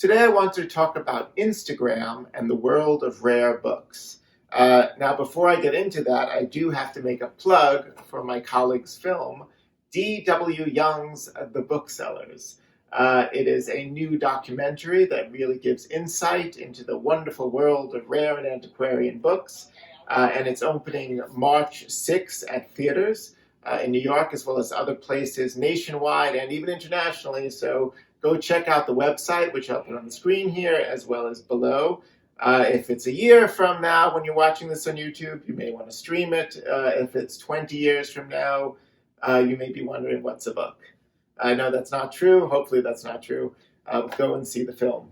Today I want to talk about Instagram and the world of rare books. Now, before I get into that, I do have to make a plug for my colleague's film, D.W. Young's The Booksellers. It is a new documentary that really gives insight into the wonderful world of rare and antiquarian books, and it's opening March 6 at theaters in New York, as well as other places nationwide and even internationally. So go check out the website, which I'll put on the screen here, as well as below. If it's a year from now when you're watching this on YouTube, you may want to stream it. If it's 20 years from now, you may be wondering, what's a book? I know that's not true. Hopefully that's not true. Go and see the film.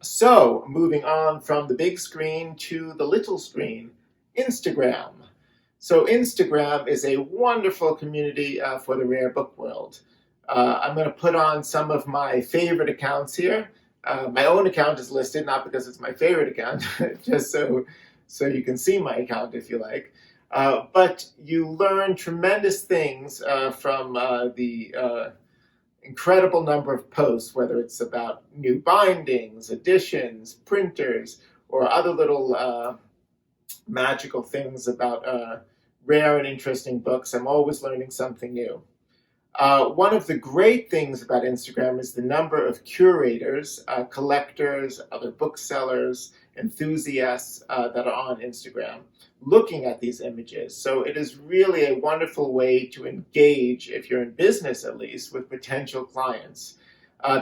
So, moving on from the big screen to the little screen, Instagram. So Instagram is a wonderful community for the rare book world. I'm going to put on some of my favorite accounts here. My own account is listed, not because it's my favorite account, just so you can see my account if you like. But you learn tremendous things from the incredible number of posts, whether it's about new bindings, editions, printers, or other little magical things about rare and interesting books. I'm always learning something new. One of the great things about Instagram is the number of curators, collectors, other booksellers, enthusiasts that are on Instagram looking at these images. So it is really a wonderful way to engage, if you're in business at least, with potential clients.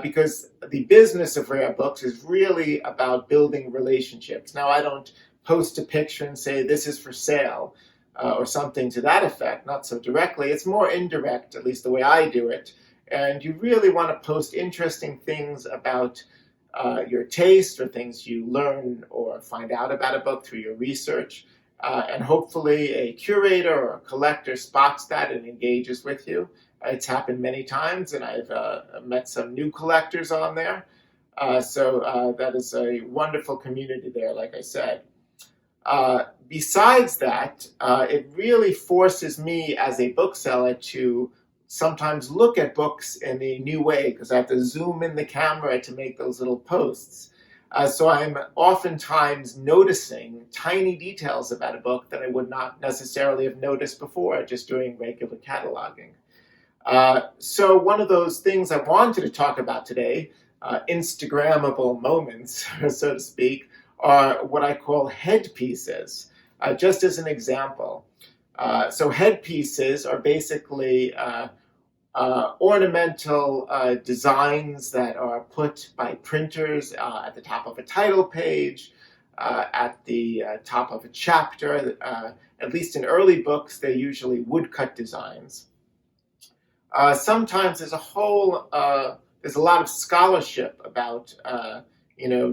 Because the business of rare books is really about building relationships. Now, I don't post a picture and say, this is for sale. Or something to that effect, not so directly. It's more indirect, at least the way I do it. And you really want to post interesting things about your taste or things you learn or find out about a book through your research. And hopefully a curator or a collector spots that and engages with you. It's happened many times, and I've met some new collectors on there. So that is a wonderful community there, like I said. Besides that, it really forces me as a bookseller to sometimes look at books in a new way, because I have to zoom in the camera to make those little posts. So I'm oftentimes noticing tiny details about a book that I would not necessarily have noticed before just doing regular cataloging. So one of those things I wanted to talk about today, Instagrammable moments, so to speak, are what I call headpieces. Just as an example. So headpieces are basically ornamental designs that are put by printers at the top of a title page, at the top of a chapter. At least in early books, they're usually woodcut designs. Sometimes there's a lot of scholarship about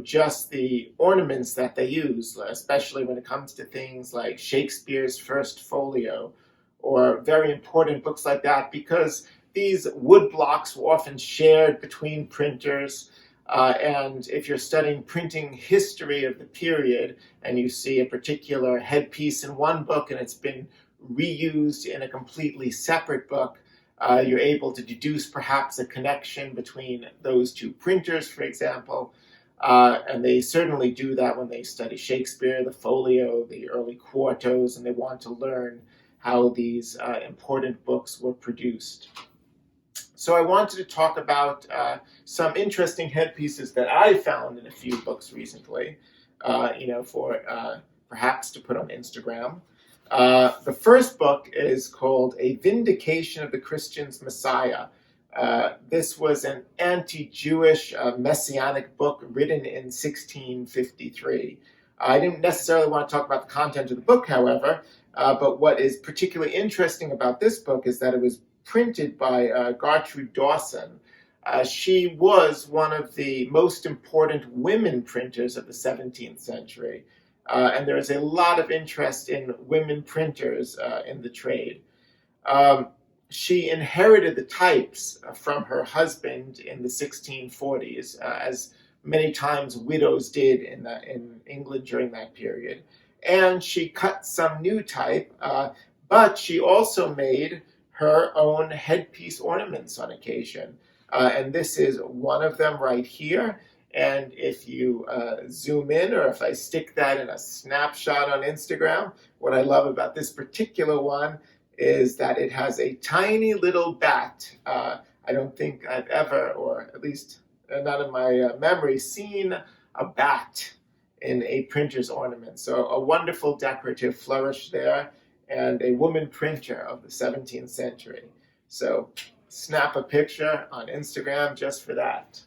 just the ornaments that they use, especially when it comes to things like Shakespeare's First Folio or very important books like that, because these wood blocks were often shared between printers. And if you're studying printing history of the period and you see a particular headpiece in one book and it's been reused in a completely separate book, you're able to deduce perhaps a connection between those two printers, for example. And they certainly do that when they study Shakespeare, the folio, the early quartos, and they want to learn how these important books were produced. So I wanted to talk about some interesting headpieces that I found in a few books recently, for perhaps to put on Instagram. The first book is called A Vindication of the Christian's Messiah. This was an anti-Jewish messianic book written in 1653. I didn't necessarily want to talk about the content of the book, however, but what is particularly interesting about this book is that it was printed by Gertrude Dawson. She was one of the most important women printers of the 17th century, and there is a lot of interest in women printers in the trade. She inherited the types from her husband in the 1640s, as many times widows did in England during that period. And she cut some new type, but she also made her own headpiece ornaments on occasion. And this is one of them right here. And if you zoom in, or if I stick that in a snapshot on Instagram, what I love about this particular one is that it has a tiny little bat. I don't think I've ever, or at least not in my memory, seen a bat in a printer's ornament. So a wonderful decorative flourish there, and a woman printer of the 17th century. So snap a picture on Instagram just for that.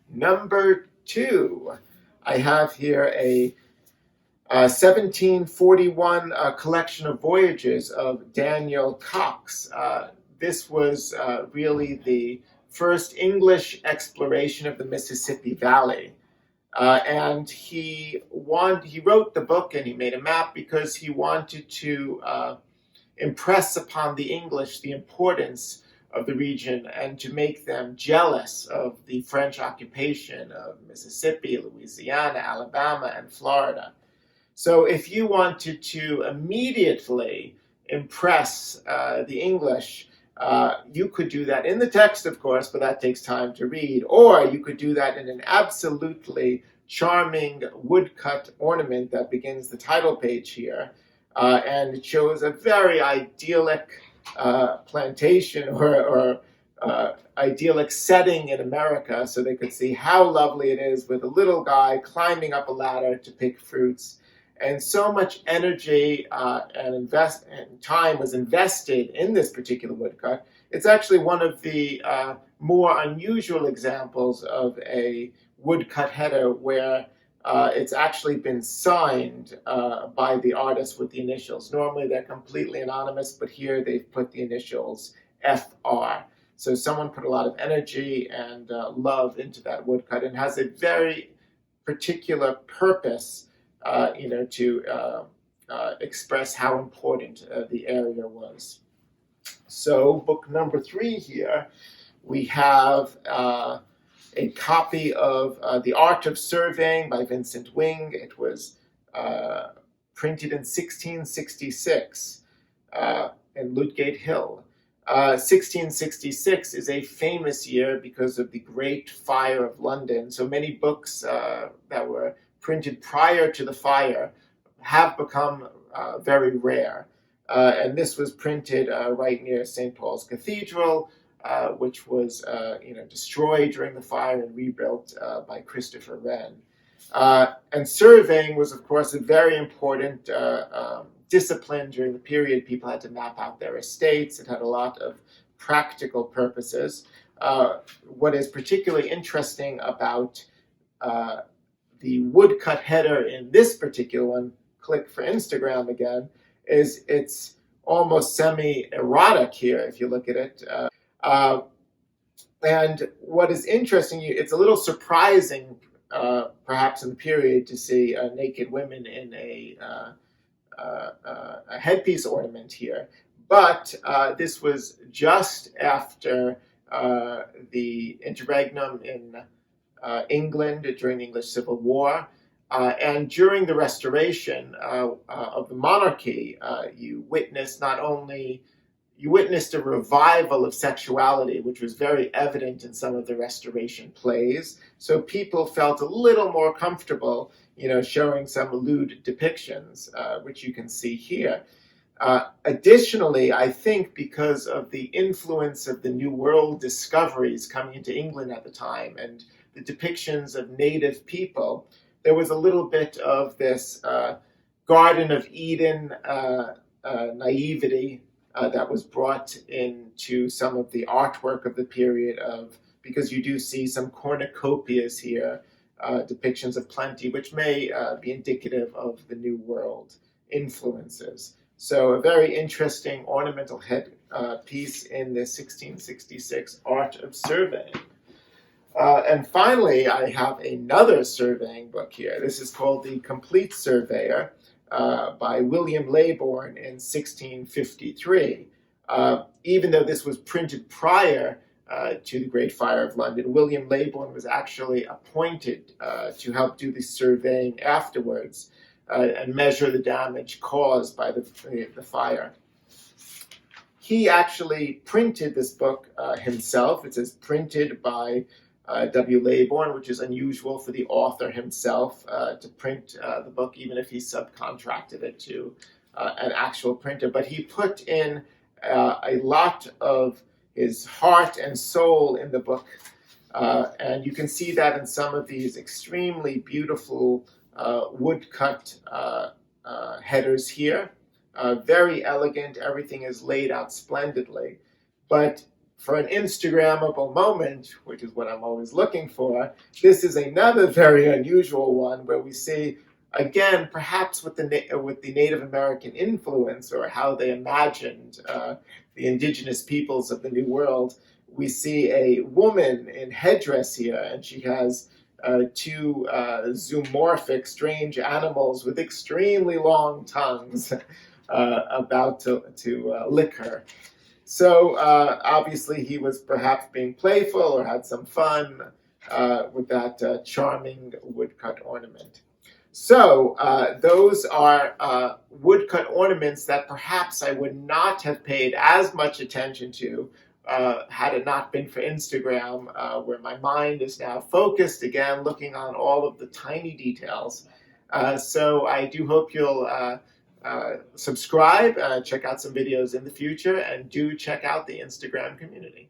Number 2, I have here a 1741 collection of voyages of Daniel Cox. This was really the first English exploration of the Mississippi Valley. And he wrote the book and he made a map because he wanted to impress upon the English the importance of the region and to make them jealous of the French occupation of Mississippi, Louisiana, Alabama, and Florida. So if you wanted to immediately impress the English, you could do that in the text, of course, but that takes time to read, or you could do that in an absolutely charming woodcut ornament that begins the title page here, and it shows a very idyllic plantation or idyllic setting in America, so they could see how lovely it is with a little guy climbing up a ladder to pick fruits. And so much energy and time was invested in this particular woodcut. It's actually one of the more unusual examples of a woodcut header where it's actually been signed by the artist with the initials. Normally they're completely anonymous, but here they've put the initials FR. So someone put a lot of energy and love into that woodcut, and has a very particular purpose to express how important the area was. So book number 3 here, we have a copy of The Art of Surveying by Vincent Wing. It was printed in 1666 in Ludgate Hill. 1666 is a famous year because of the Great Fire of London. So many books that were printed prior to the fire have become very rare. And this was printed right near St. Paul's Cathedral, which was destroyed during the fire and rebuilt by Christopher Wren. And surveying was, of course, a very important discipline during the period. People had to map out their estates. It had a lot of practical purposes. What is particularly interesting about the woodcut header in this particular one, click for Instagram again, is it's almost semi-erotic here if you look at it. And what is interesting, it's a little surprising perhaps in the period to see naked women in a headpiece ornament here. But this was just after the interregnum in England during the English Civil War, and during the restoration of the monarchy, you witnessed a revival of sexuality, which was very evident in some of the restoration plays. So people felt a little more comfortable, showing some lewd depictions, which you can see here. Additionally, I think because of the influence of the New World discoveries coming into England at the time and the depictions of native people, there was a little bit of this Garden of Eden naivety that was brought into some of the artwork of the period because you do see some cornucopias here, depictions of plenty, which may be indicative of the New World influences. So a very interesting ornamental head piece in the 1666 Art of Surveying. And finally, I have another surveying book here. This is called The Complete Surveyor by William Laybourne in 1653. Even though this was printed prior to the Great Fire of London, William Laybourne was actually appointed to help do the surveying afterwards and measure the damage caused by the fire. He actually printed this book himself. It says printed by W. Laybourne, which is unusual for the author himself to print the book, even if he subcontracted it to an actual printer. But he put in a lot of his heart and soul in the book. And you can see that in some of these extremely beautiful woodcut headers here. Very elegant, everything is laid out splendidly. But for an Instagrammable moment, which is what I'm always looking for, this is another very unusual one where we see, again, perhaps with the Native American influence or how they imagined the indigenous peoples of the New World, we see a woman in headdress here, and she has two zoomorphic, strange animals with extremely long tongues about to lick her. So obviously he was perhaps being playful or had some fun with that charming woodcut ornament. So those are woodcut ornaments that perhaps I would not have paid as much attention to had it not been for Instagram, where my mind is now focused again, looking on all of the tiny details. So I do hope you'll subscribe, check out some videos in the future, and do check out the Instagram community.